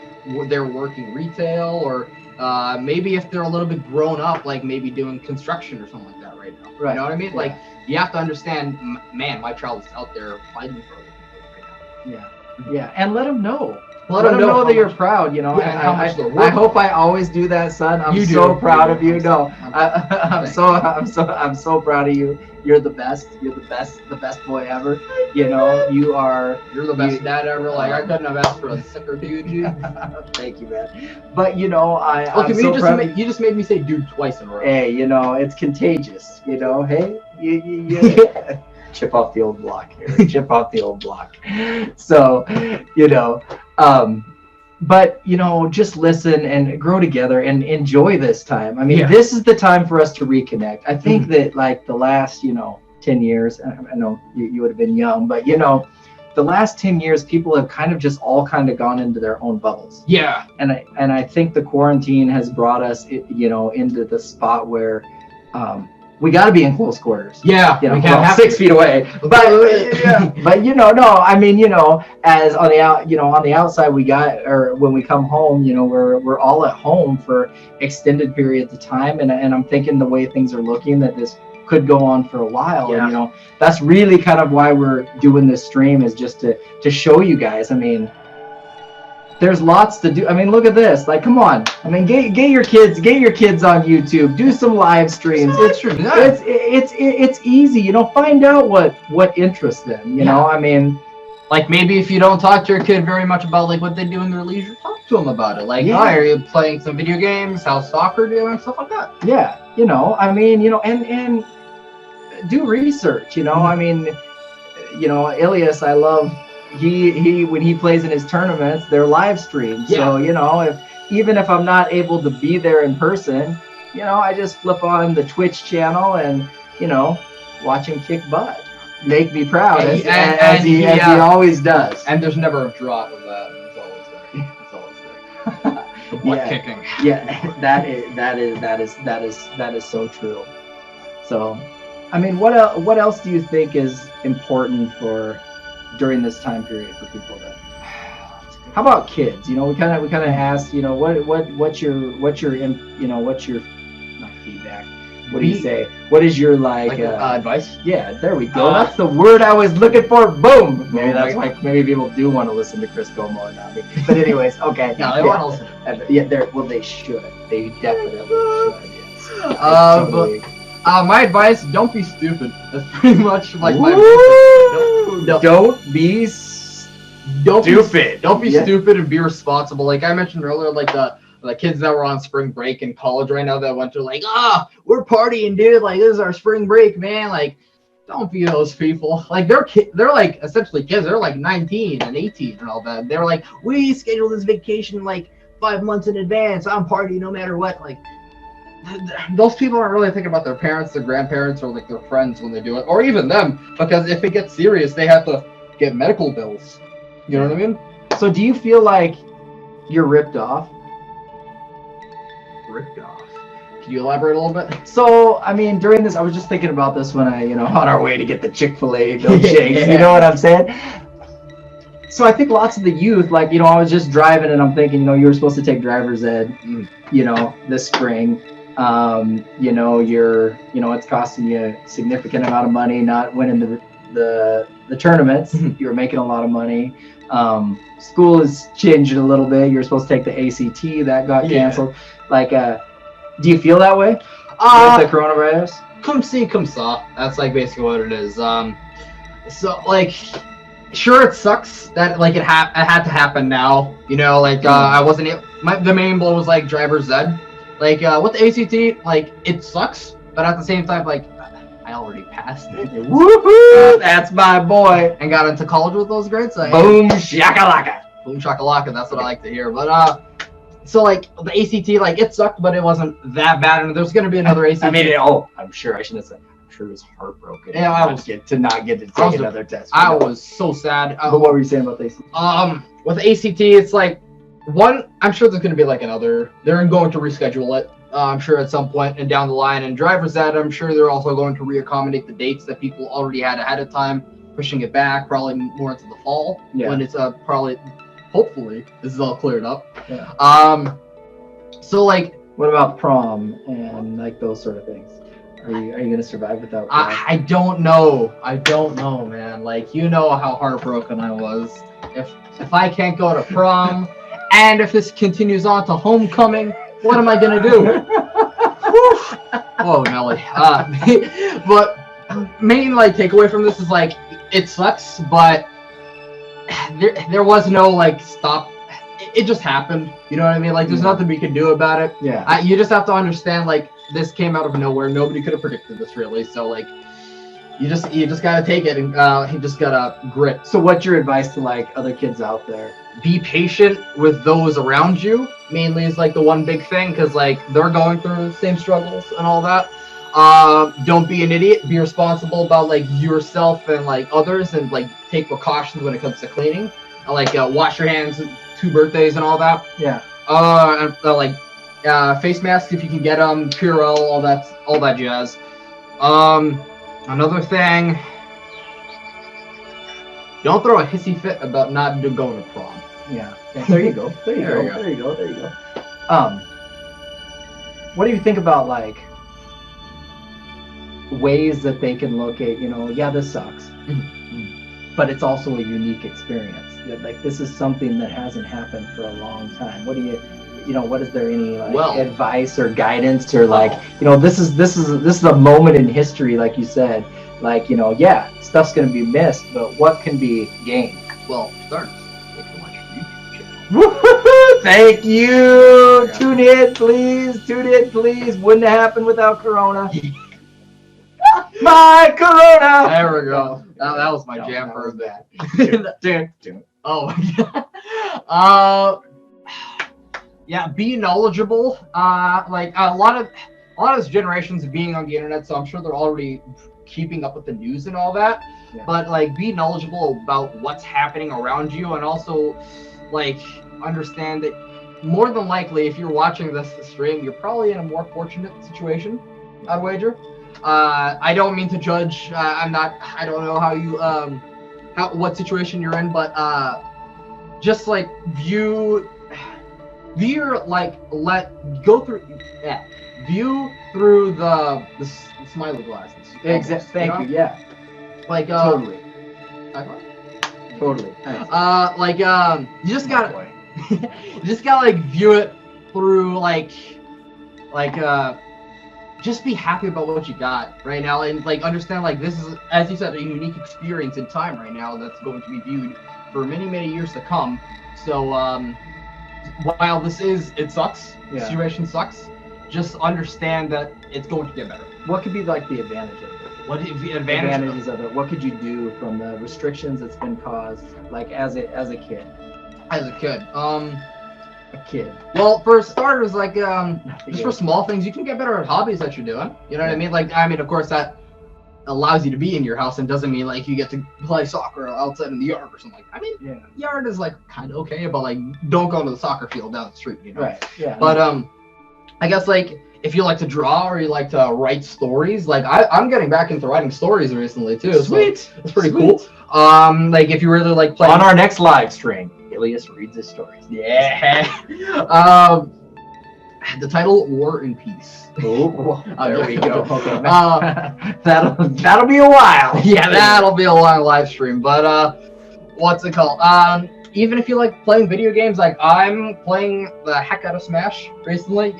they're working retail, or maybe if they're a little bit grown up, like maybe doing construction or something like that right now. Right. You know what I mean? Yeah. Like, you have to understand, man, my child is out there fighting for it right now. Yeah, and let them know. Let Let them them know that how you're much- proud, you know. Yeah, and how much they're I working. hope I always do that, son. I'm You do. so proud You of do. you. No, I'm Thank so proud of you. You're the best. You're the best boy ever. You know, you are. You're the best dad ever. Like, I couldn't have asked for a sicker dude. Thank you, man. But you know, I'm Okay, so proud of you just made me say dude twice in a row. Hey, you know, it's contagious. You know, hey, you chip off the old block here. Chip off the old block. So, you know, but you know, just listen and grow together and enjoy this time. I mean, this is the time for us to reconnect. I think that like the last, 10 years. I know you would have been young, but you know, the last 10 years, people have kind of just all kind of gone into their own bubbles. Yeah. And I think the quarantine has brought us, into the spot where we got to be in close quarters. Yeah. We can't have have 6 feet away. But no, I mean, as on the outside, we got, or when we come home, we're all at home for extended periods of time, and I'm thinking the way things are looking, that this could go on for a while. Yeah. And that's really kind of why we're doing this stream, is just to show you guys. I mean, there's lots to do. I mean, look at this. Like, come on. I mean, get your kids on YouTube. Do some live streams. It's easy. Find out what interests them. You know. I mean, like, maybe if you don't talk to your kid very much about like what they do in their leisure, talk to them about it. Like, Yeah. are you playing some video games? How's soccer doing? Stuff like that. Yeah. I mean, and do research. I mean, Ilyas, I love. He when he plays in his tournaments, they're live streamed. So even if I'm not able to be there in person, I just flip on the Twitch channel and watch him kick butt, make me proud, as he always does. And there's never a drop of that. It's always there. The butt kicking. Yeah, that is so true. So, I mean, what else do you think is important for during this time period for people to? How about kids? We kind of asked, what's your not feedback? What do you say? What is your advice? Yeah, there we go. That's the word I was looking for. Boom. Maybe that's why maybe people do want to listen to Chris Como and not me. But anyways, okay. No, they want to listen. Yeah, they should. They definitely should. Yes. My advice: don't be stupid. That's pretty much like my. Don't be stupid. Don't be stupid and be responsible. Like I mentioned earlier, like the kids that were on spring break in college right now that went to like, we're partying, dude. Like, this is our spring break, man. Like, don't be those people. Like, they're like essentially kids. They're like 19 and 18 and all that. They're like, we scheduled this vacation like 5 months in advance. I'm partying no matter what. Like, those people aren't really thinking about their parents, their grandparents, or like their friends when they do it, or even them, because if it gets serious, they have to get medical bills. You know what I mean? So do you feel like you're ripped off? Ripped off. Can you elaborate a little bit? So, I mean, during this, I was just thinking about this when I, on our way to get the Chick-fil-A milkshakes, you know what I'm saying? So I think lots of the youth, like, I was just driving and I'm thinking, you were supposed to take driver's ed, this spring. It's costing you a significant amount of money not winning the tournaments. You're making a lot of money. School is changing a little bit. You're supposed to take the ACT, that got canceled. Like, do you feel that way with the coronavirus? Come see, come saw. That's like basically what it is. So like, sure, it sucks that like it had to happen now. I wasn't. The main blow was like driver's ed. Like with the ACT, like it sucks, but at the same time, like I already passed it. Woohoo! That's my boy. And got into college with those grades. Boom shakalaka. Boom shakalaka. That's what I like to hear. But so like the ACT, like it sucked, but it wasn't that bad. And there's gonna be another ACT. I mean, I'm sure I shouldn't have said. I'm sure it was heartbroken. Yeah, I was to not get to take another test. I was so sad. But what were you saying about the ACT? With the ACT, it's like I'm sure there's gonna be like another. They're going to reschedule it. I'm sure at some point and down the line. And driver's ed, I'm sure they're also going to reaccommodate the dates that people already had ahead of time, pushing it back probably more into the fall when it's probably, hopefully, this is all cleared up. Yeah. So like, what about prom and like those sort of things? Are you gonna survive without prom? I don't know. I don't know, man. Like, you know how heartbroken I was. If I can't go to prom, and if this continues on to homecoming, what am I gonna do? Whoa, Nelly. But main like takeaway from this is like it sucks, but there was no like stop. It just happened. You know what I mean? Like there's nothing we can do about it. Yeah. You just have to understand like this came out of nowhere. Nobody could have predicted this really. So like you just gotta take it and you just gotta grit. So what's your advice to like other kids out there? Be patient with those around you. Mainly is like the one big thing because like they're going through the same struggles and all that. Don't be an idiot. Be responsible about like yourself and like others, and like take precautions when it comes to cleaning. And, like wash your hands 2 birthdays and all that. Yeah. And like face masks if you can get them, Purell, all that jazz. Another thing. Don't throw a hissy fit about not going to prom. Yeah. There you go. There you go. What do you think about like ways that they can look at, this sucks, but it's also a unique experience. Like this is something that hasn't happened for a long time. What do what is there any like advice or guidance to like, this is a moment in history, like you said, like, stuff's going to be missed, but what can be gained? Well, starters, they can watch your YouTube channel. Thank you. Tune in, please. Wouldn't have happened without Corona. My Corona. There we go. That was my jam for that. Oh my god. Yeah, be knowledgeable. Like a lot of this generation's being on the internet, so I'm sure they're already keeping up with the news and all that. Yeah. But like be knowledgeable about what's happening around you, and also like understand that more than likely if you're watching this stream, you're probably in a more fortunate situation, I'd wager. I don't mean to judge. I don't know how you what situation you're in, but just like view through the smiley glasses. Exactly. Thank you. Yeah. Like totally. Totally. Nice. You just gotta you just gotta like view it through like just be happy about what you got right now, and like understand like this is, as you said, a unique experience in time right now that's going to be viewed for many years to come. So while it sucks, the situation sucks, just understand that it's going to get better. What could be like the advantage of it? What is the advantages of it? What could you do from the restrictions that's been caused, like as a kid? As a kid, a kid. Well, for starters, like just for small things, you can get better at hobbies that you're doing. You know what I mean? Like, of course, that allows you to be in your house and doesn't mean like you get to play soccer outside in the yard or something. Yard is like kind of okay, but like don't go to the soccer field down the street. Right. Yeah. But I guess like if you like to draw or you like to write stories, like I'm getting back into writing stories recently too. Sweet. So it's pretty cool. Like if you really like playing on our next live stream, Ilyas reads his stories. Yeah. The title War and Peace. Oh, there we go. Okay. That'll be a while. Yeah, that'll be a long live stream. But what's it called? Even if you like playing video games, like I'm playing the heck out of Smash recently.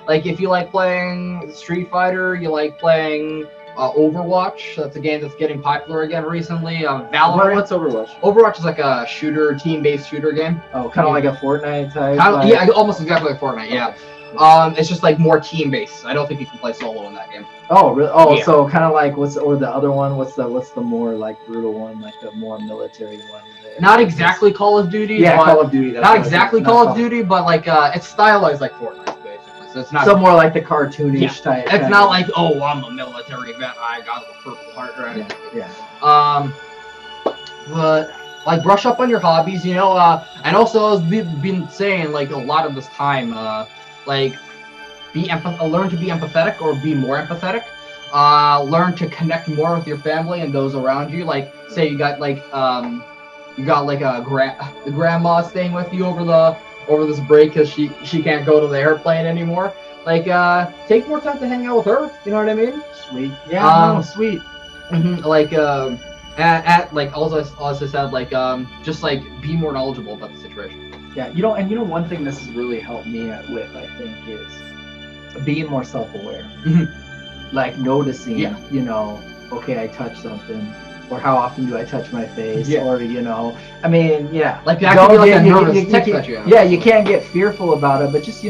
Like if you like playing Street Fighter, you like playing Overwatch. That's a game that's getting popular again recently. Valorant. What's Overwatch? Overwatch is like a shooter, team-based shooter game. Oh, kind of like a Fortnite type. Yeah, almost exactly like Fortnite. Yeah. It's just like more team based. I don't think you can play solo in that game. Oh, really? Oh, Yeah. so kind of like or the other one? What's the more like brutal one, like the more military one? Not exactly Call of Duty. Yeah, but Call of Duty. That's not what I was exactly thinking, Call not of Duty, but like it's stylized like Fortnite basically. So it's not. So more like the cartoonish Yeah. type. It's kinda- not like, oh, I'm a military vet, I got a Purple Heart or anything. Yeah. But like brush up on your hobbies, you know. And also as we've been saying, like a lot of this time, like learn to be empathetic or be more empathetic. Learn to connect more with your family and those around you. Like say you got like the grandma staying with you over this break because she can't go to the airplane anymore. Like take more time to hang out with her. You know what I mean? Sweet. Yeah. No, sweet. Like at like also said like just like be more knowledgeable about the situation. Yeah. One thing this has really helped me with, I think, is being more self-aware. Like noticing. Yeah. Okay, I touched something. Or how often do I touch my face? Yeah. Or I mean, yeah. Like that could be like a nervous tick that you have. Yeah, you can't get fearful about it, but just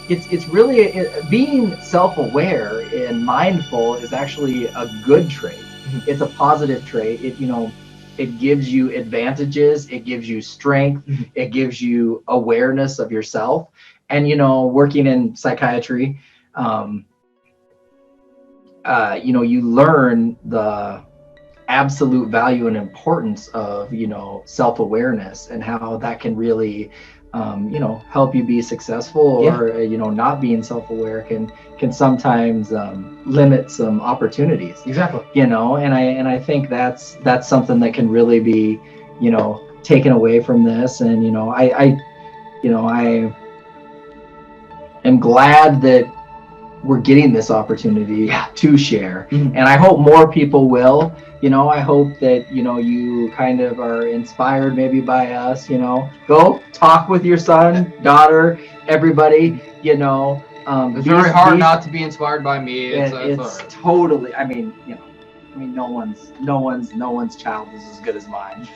it's really being self-aware and mindful is actually a good trait. It's a positive trait. It gives you advantages. It gives you strength. It gives you awareness of yourself. And working in psychiatry, you learn the absolute value and importance of self-awareness and how that can really help you be successful, or not being self-aware can sometimes limit some opportunities. Exactly. And I think that's something that can really be taken away from this. And I am glad that we're getting this opportunity to share. And I hope more people will. I hope that you kind of are inspired maybe by us. Go talk with your son, daughter, everybody. It's very hard not to be inspired by me. It's totally. I mean, no one's child is as good as mine.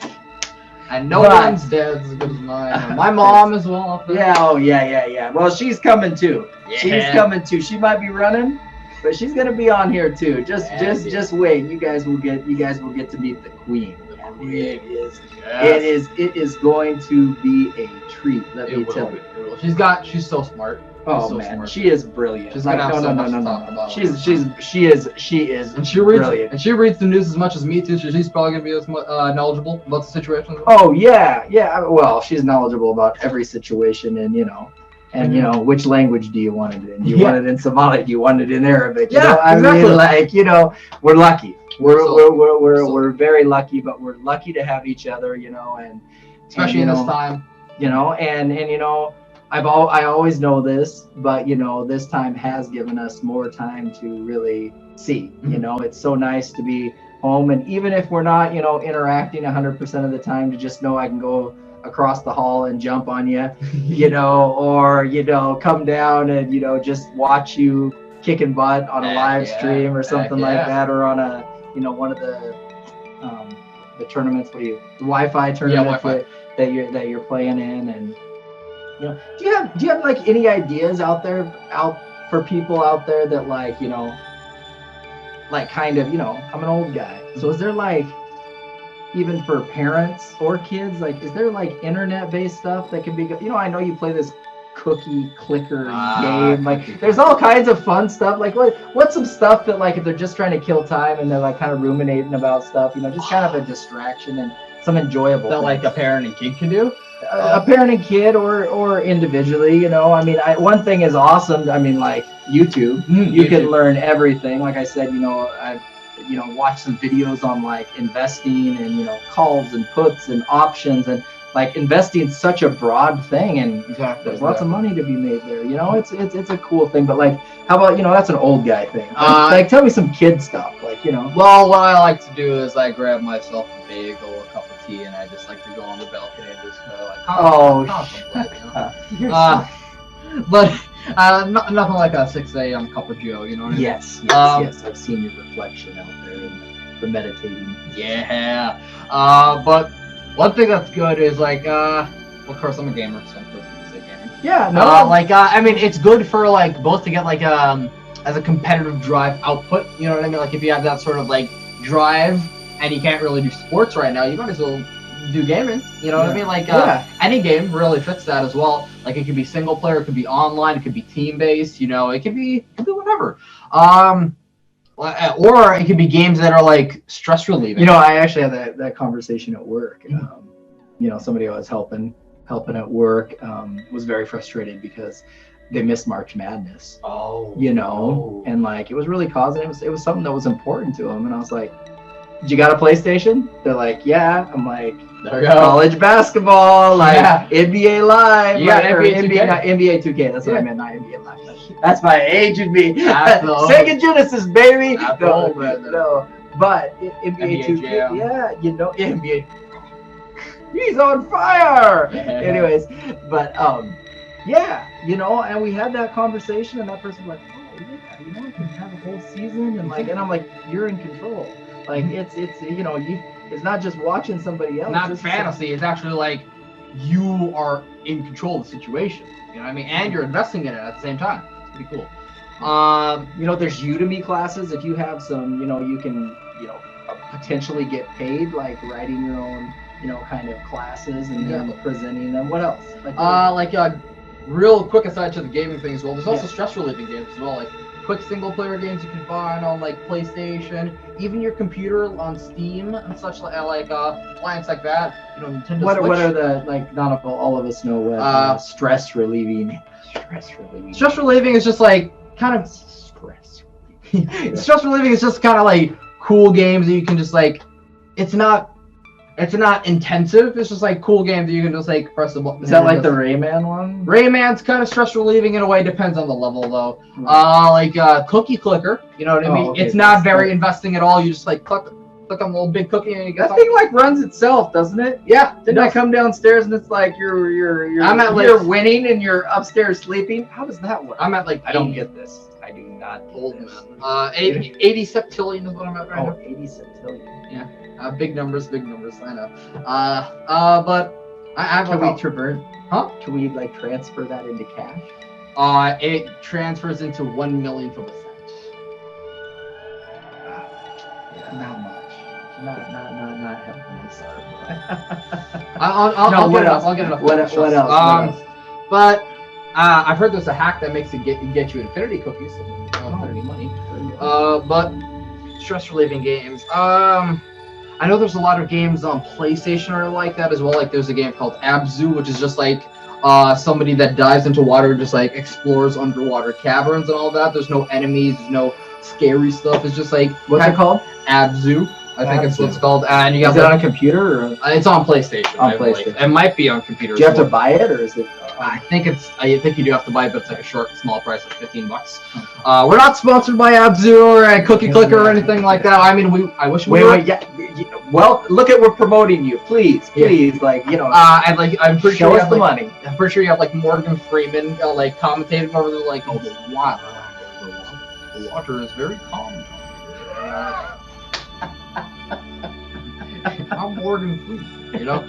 And no one's dad's as good as mine. My mom as well. Yeah. Oh yeah. Well, she's coming too. Yeah. She's coming too. She might be running, but she's gonna be on here too. Just wait. You guys will get to meet the queen. It is going to be a treat. Let me tell you. She's so smart. Oh man, smart. She is brilliant. She's no. She is. And she reads brilliant. And she reads the news as much as me too. So she's probably gonna be as knowledgeable about the situation. Oh yeah. Well, she's knowledgeable about every situation, and which language do you want it in? Do you want it in Somali? Do you want it in Arabic? Exactly. I mean, we're lucky. We're very lucky, but we're lucky to have each other, and especially in this time. I always know this, but this time has given us more time to really see. It's so nice to be home, and even if we're not, interacting 100% of the time, to just know I can go across the hall and jump on you, or come down and just watch you kicking butt on a live stream or something like that, or on a one of the tournaments. The Wi-Fi tournament that you're playing in, and do you have like any ideas out for people out there that like kind of I'm an old guy, so is there like, even for parents or kids, like is there like internet based stuff that can be I know you play this cookie clicker game, like there's all kinds of fun stuff, like what's some stuff that like if they're just trying to kill time and they're like kind of ruminating about stuff, just kind of a distraction and some enjoyable that things. Like a parent and kid can do. A parent and kid, or individually, I mean, one thing is awesome. I mean, like YouTube, you can learn everything. Like I said, I've watched some videos on like investing and calls and puts and options, and like investing is such a broad thing, and there's lots of money to be made there. It's a cool thing. But like, how about that's an old guy thing. Like tell me some kid stuff. Like Well, what I like to do is I grab myself a bagel, a cup of tea, and I just like to go on the balcony and just contemplate. But nothing like a 6 a.m. cup of Joe. You know what I mean? Yes. I've seen your reflection out there for meditating. Yeah. But one thing that's good is like, of course I'm a gamer, so I'm supposed to say gaming. Yeah, no. I mean, it's good for like both to get like as a competitive drive output. You know what I mean? Like if you have that sort of like drive and you can't really do sports right now, you might as well do gaming. You know what I mean? Like any game really fits that as well. Like it could be single player, it could be online, it could be team based. You know, it could be whatever. Or it could be games that are like stress relieving. You know, I actually had that conversation at work. You know, somebody I was helping at work was very frustrated because they missed March Madness. Oh. You know, and like it was really causing it was something that was important to them, and I was like, "Did you got a PlayStation?" They're like, "Yeah." I'm like, there we go. College basketball, like NBA Live, you got NBA 2K. That's what I meant, not NBA Live. That's my age would be. Sega Genesis, baby. No, but NBA 2K, Jam. yeah, you know, NBA. He's on fire. Anyways, but yeah, you know, and we had that conversation, and that person was like, oh yeah, you know, I can have a whole season, and like, and I'm like, you're in control. Like it's you know, it's not just watching somebody else. Not fantasy. It's actually like you are in control of the situation. You know what I mean? And you're investing in it at the same time. It's pretty cool. You know, there's Udemy classes. If you have some, you know, you can, you know, potentially get paid, like writing your own, you know, kind of classes and then presenting them. What else? Real quick aside to the gaming thing as well. There's also stress relieving games as well, like quick single player games you can find on like PlayStation, even your computer on Steam and such like clients like that. You know, Nintendo Switch. What are the, like, not all of us know what stress relieving. Stress relieving is just like kind of stress. Stress relieving is just kind of like cool games that you can just like. It's not intensive. It's just like cool games that you can just like press the button. Is that like the Rayman one? Rayman's kind of stress relieving in a way. Depends on the level though. Cookie Clicker. You know what I mean? Okay, it's not very investing at all. You just like click on the little big cookie and you get that thing like runs itself, doesn't it? Yeah. Didn't I come downstairs and it's like you're winning and you're upstairs sleeping? How does that work? I'm at like I don't get this. I do not old get this. Man. 80 septillion is what I'm at right now. 80 septillion. Yeah. Big numbers, I know. But I have Can we traverse? Huh? Can we like transfer that into cash? It transfers into 1 millionth of a cent. Not much. Not heavily. Sorry. I'll get it up. What else? But I've heard there's a hack that makes it get you infinity cookies, so you don't spend any money. But stress relieving games. I know there's a lot of games on PlayStation are like that as well. Like there's a game called Abzu, which is just like somebody that dives into water and just like explores underwater caverns and all that. There's no enemies, there's no scary stuff. It's just like what's it called? Abzu. I think it's what it's called. And you got is it on a computer or? It's on PlayStation. PlayStation. It might be on computer. Do you have to buy it or is it? I think you do have to buy it, but it's like a small price, like $15. We're not sponsored by Abzu or Cookie Clicker or anything like that. I mean, I wish we were. Well, look at we're promoting you, please, like, you know. And like I'm pretty show sure us the money. I'm pretty sure you have like Morgan Freeman like commentating over there, like, oh, the water is very calm. I'm Morgan Freeman, you know.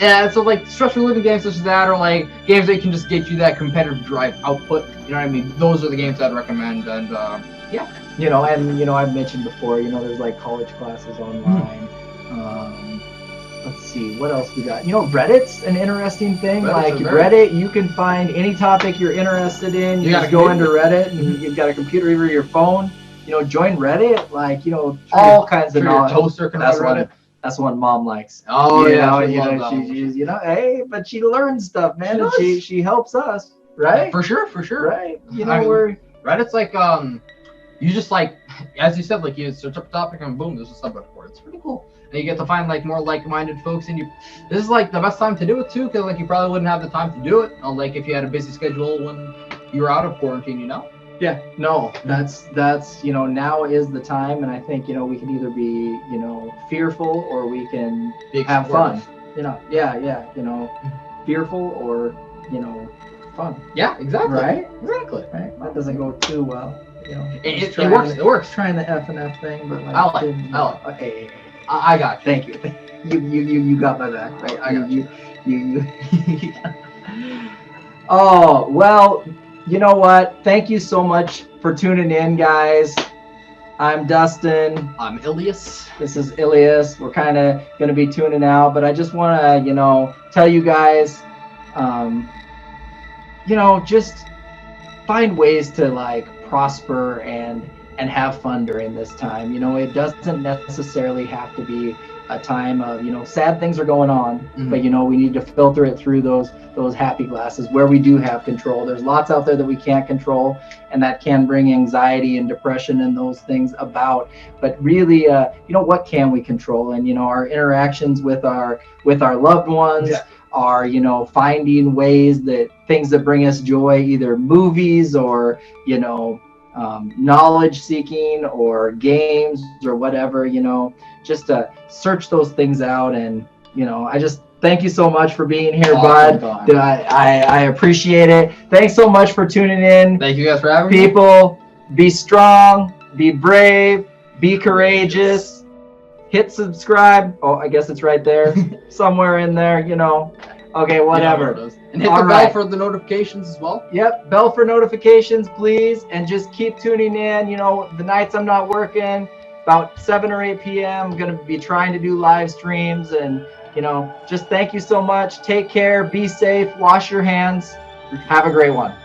Yeah, so like stress relieving games such as that, or like games that can just get you that competitive drive output. You know what I mean? Those are the games I'd recommend, and yeah. You know, and you know, I've mentioned before, you know, there's like college classes online. Let's see, what else we got? You know, Reddit's an interesting thing. Reddit, you can find any topic you're interested in. You just go into Reddit, and you've got a computer or your phone. You know, join Reddit. Like, you know, all kinds of knowledge. Toaster can have Reddit. That's one Mom likes. Oh yeah, she's you know, hey, but she learns stuff, man, and she helps us, right? For sure, right. You know, Reddit's like you just like, as you said, like you search up a topic and boom, there's a subreddit for it. It's pretty cool, and you get to find like more like-minded folks, and this is like the best time to do it too, because like you probably wouldn't have the time to do it, like if you had a busy schedule when you were out of quarantine, you know. Yeah, no, that's you know, now is the time, and I think, you know, we can either be, you know, fearful or we can have fun. You know, yeah, you know, fearful or, you know, fun. Yeah, exactly. Right? Exactly. Right. That doesn't go too well. You know, it works. It works. Trying the F and F thing, but like, I got you. Thank you. You got my back. Right? I got you. Oh, well, you know what? Thank you so much for tuning in, guys. I'm Dustin. I'm Ilyas. This is Ilyas. We're kind of going to be tuning out, but I just want to, tell you guys, um, just find ways to like prosper and have fun during this time. It doesn't necessarily have to be a time of sad things are going on, but we need to filter it through those happy glasses where we do have control. There's lots out there that we can't control, and that can bring anxiety and depression and those things about. But really, what can we control? And our interactions with our loved ones. Yeah. Are finding ways that things that bring us joy, either movies or knowledge seeking or games or whatever, just to search those things out. And I just thank you so much for being here, Awesome bud. time. I appreciate it. Thanks so much for tuning in. Thank you guys for having me. People, be strong, be brave, be courageous. Hit subscribe. Oh, I guess it's right there, somewhere in there. Okay, whatever. And hit All the bell right. for the notifications as well. Yep, bell for notifications, please, and just keep tuning in. The nights I'm not working, about 7 or 8 p.m., I'm gonna be trying to do live streams, and just thank you so much. Take care, be safe, wash your hands, have a great one.